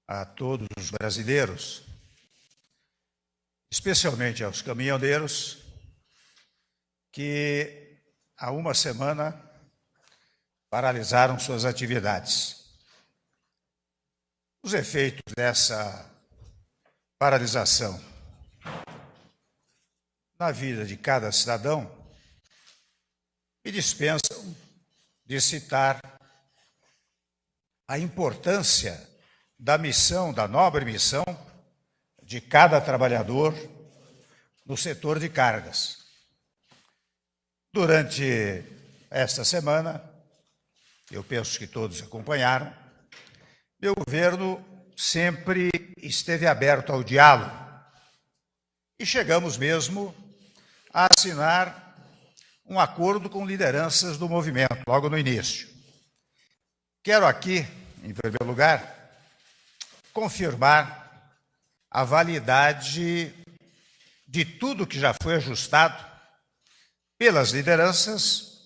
a todos os brasileiros, especialmente aos caminhoneiros, que há uma semana paralisaram suas atividades. Os efeitos dessa paralisação na vida de cada cidadão me dispensam de citar a importância da missão, da nobre missão de cada trabalhador no setor de cargas. Durante esta semana, eu penso que todos acompanharam, meu governo sempre esteve aberto ao diálogo e chegamos mesmo a assinar um acordo com lideranças do movimento, logo no início. Quero aqui, em primeiro lugar, confirmar a validade de tudo que já foi ajustado pelas lideranças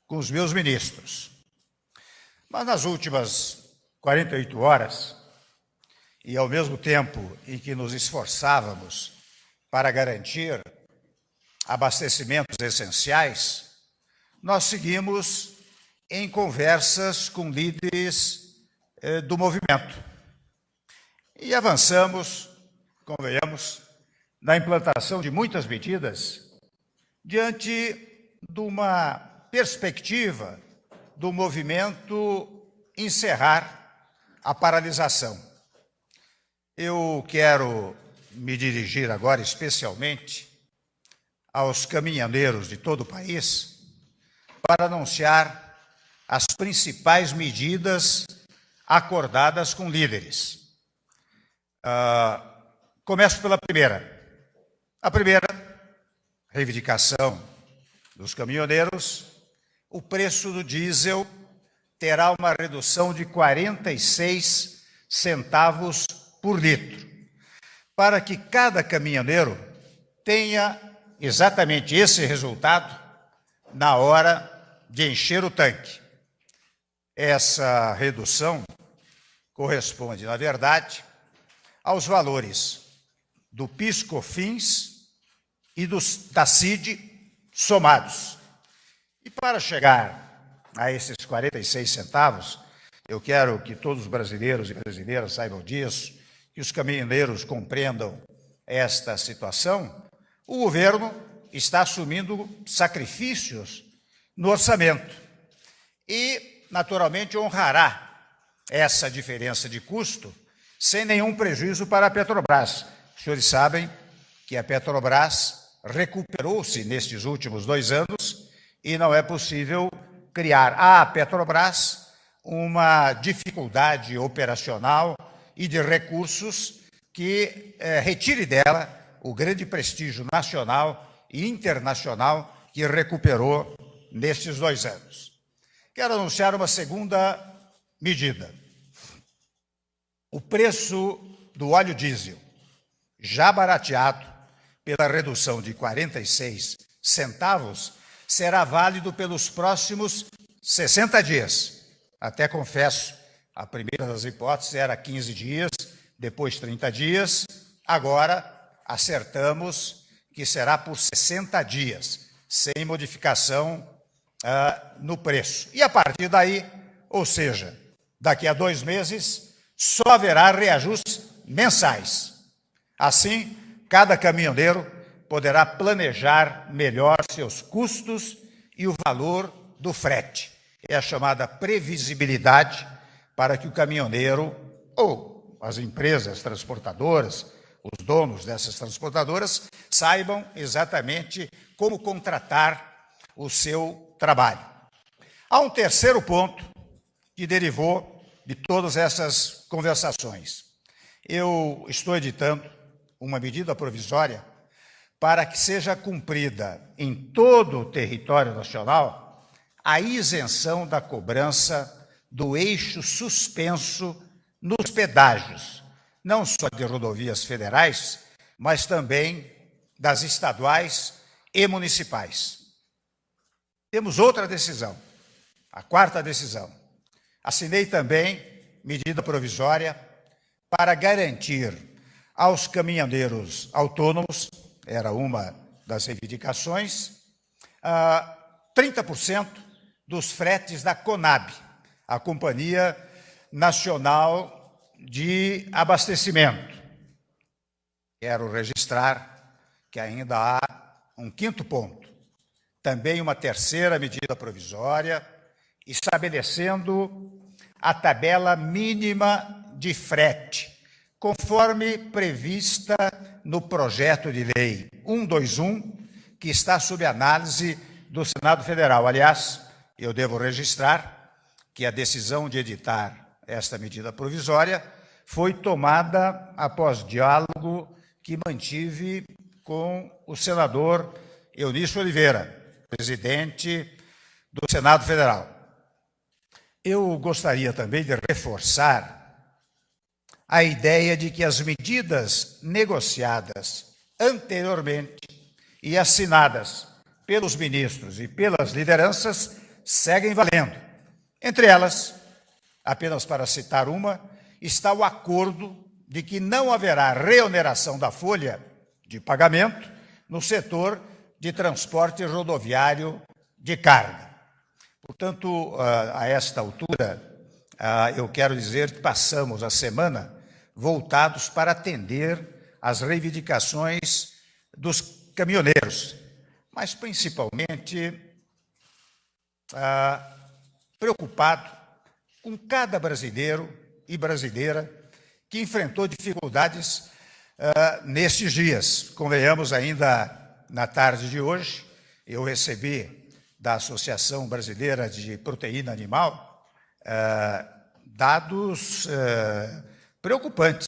com os meus ministros. Mas nas últimas 48 horas, e ao mesmo tempo em que nos esforçávamos para garantir abastecimentos essenciais, nós seguimos em conversas com líderes do movimento. E avançamos, convenhamos, na implantação de muitas medidas diante de uma perspectiva do movimento encerrar a paralisação. Eu quero me dirigir agora especialmente aos caminhoneiros de todo o país para anunciar as principais medidas acordadas com líderes. Começo pela primeira. A primeira reivindicação dos caminhoneiros: o preço do diesel terá uma redução de 46 centavos por litro, para que cada caminhoneiro tenha exatamente esse resultado na hora de encher o tanque. Essa redução corresponde, na verdade, aos valores do PIS/COFINS e da CID somados. E para chegar a esses 46 centavos, eu quero que todos os brasileiros e brasileiras saibam disso, que os caminhoneiros compreendam esta situação. O governo está assumindo sacrifícios no orçamento e, naturalmente, honrará essa diferença de custo sem nenhum prejuízo para a Petrobras. Os senhores sabem que a Petrobras recuperou-se nestes últimos 2 anos e não é possível criar à Petrobras uma dificuldade operacional e de recursos que retire dela o grande prestígio nacional e internacional que recuperou nestes 2 anos. Quero anunciar uma segunda medida. O preço do óleo diesel, já barateado pela redução de 46 centavos, será válido pelos próximos 60 dias. Até confesso, a primeira das hipóteses era 15 dias, depois 30 dias, agora acertamos que será por 60 dias, sem modificação no preço. E a partir daí, ou seja, daqui a 2 meses, só haverá reajustes mensais. Assim, cada caminhoneiro poderá planejar melhor seus custos e o valor do frete. É a chamada previsibilidade para que o caminhoneiro ou as empresas transportadoras, os donos dessas transportadoras, saibam exatamente como contratar o seu trabalho. Há um terceiro ponto que derivou de todas essas conversações. Eu estou editando uma medida provisória para que seja cumprida em todo o território nacional a isenção da cobrança do eixo suspenso nos pedágios, não só de rodovias federais, mas também das estaduais e municipais. Temos outra decisão, a quarta decisão. Assinei também medida provisória para garantir aos caminhoneiros autônomos, era uma das reivindicações, 30% dos fretes da CONAB, a Companhia Nacional de Abastecimento. Quero registrar que ainda há um quinto ponto, também uma terceira medida provisória, estabelecendo a tabela mínima de frete, conforme prevista no projeto de lei 121, que está sob análise do Senado Federal. Aliás, eu devo registrar que a decisão de editar esta medida provisória foi tomada após diálogo que mantive com o senador Eunício Oliveira, presidente do Senado Federal. Eu gostaria também de reforçar a ideia de que as medidas negociadas anteriormente e assinadas pelos ministros e pelas lideranças seguem valendo. Entre elas, apenas para citar uma, está o acordo de que não haverá reoneração da folha de pagamento no setor de transporte rodoviário de carga. Portanto, a esta altura, eu quero dizer que passamos a semana voltados para atender às reivindicações dos caminhoneiros, mas principalmente preocupado com cada brasileiro e brasileira que enfrentou dificuldades nestes dias. Convenhamos, ainda na tarde de hoje, eu recebi da Associação Brasileira de Proteína Animal dados preocupantes.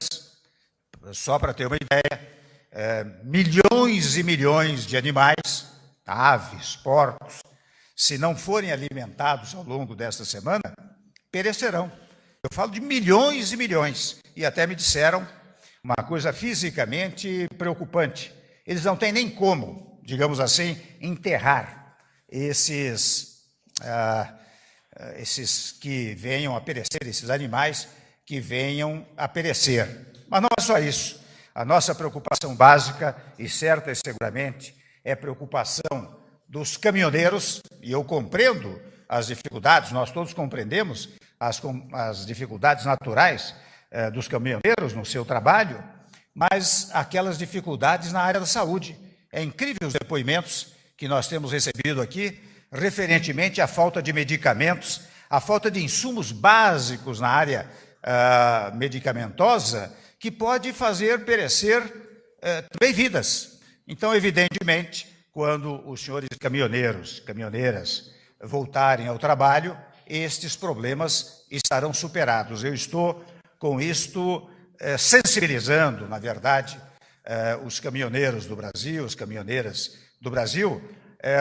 Só para ter uma ideia, milhões e milhões de animais, aves, porcos, se não forem alimentados ao longo desta semana, perecerão. Eu falo de milhões e milhões, e até me disseram uma coisa fisicamente preocupante. Eles não têm nem como, digamos assim, enterrar esses que venham a perecer, esses animais que venham a perecer. Mas não é só isso. A nossa preocupação básica, e certa e seguramente, é preocupação dos caminhoneiros, e eu compreendo as dificuldades, nós todos compreendemos as dificuldades naturais dos caminhoneiros no seu trabalho, mas aquelas dificuldades na área da saúde. É incrível os depoimentos que nós temos recebido aqui, referentemente à falta de medicamentos, à falta de insumos básicos na área medicamentosa, que pode fazer perecer também vidas. Então, evidentemente, quando os senhores caminhoneiros, caminhoneiras voltarem ao trabalho, estes problemas estarão superados. Eu estou, com isto, sensibilizando, na verdade, os caminhoneiros do Brasil, as caminhoneiras do Brasil,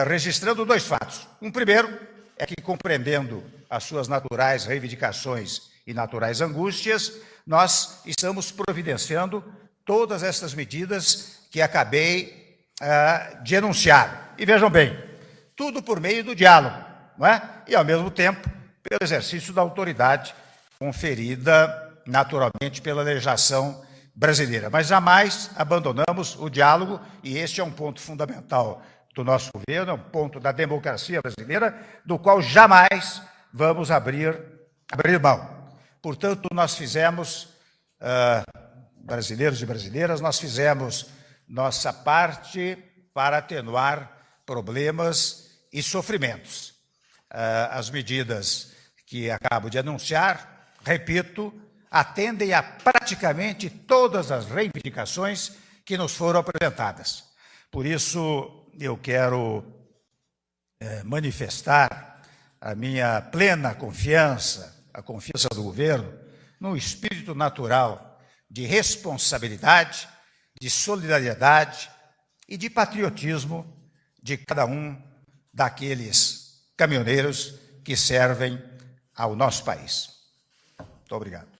registrando dois fatos. Um primeiro é que, compreendendo as suas naturais reivindicações e naturais angústias, nós estamos providenciando todas estas medidas que acabei de enunciar. E vejam bem, tudo por meio do diálogo, não é? E, ao mesmo tempo, pelo exercício da autoridade conferida, naturalmente, pela legislação brasileira. Mas jamais abandonamos o diálogo, e este é um ponto fundamental do nosso governo, é um ponto da democracia brasileira, do qual jamais vamos abrir mão. Portanto, nós fizemos, brasileiros e brasileiras, nós fizemos nossa parte para atenuar problemas e sofrimentos. As medidas que acabo de anunciar, repito, atendem a praticamente todas as reivindicações que nos foram apresentadas. Por isso, eu quero manifestar a minha plena confiança, a confiança do governo, no espírito natural de responsabilidade, de solidariedade e de patriotismo de cada um daqueles caminhoneiros que servem ao nosso país. Muito obrigado.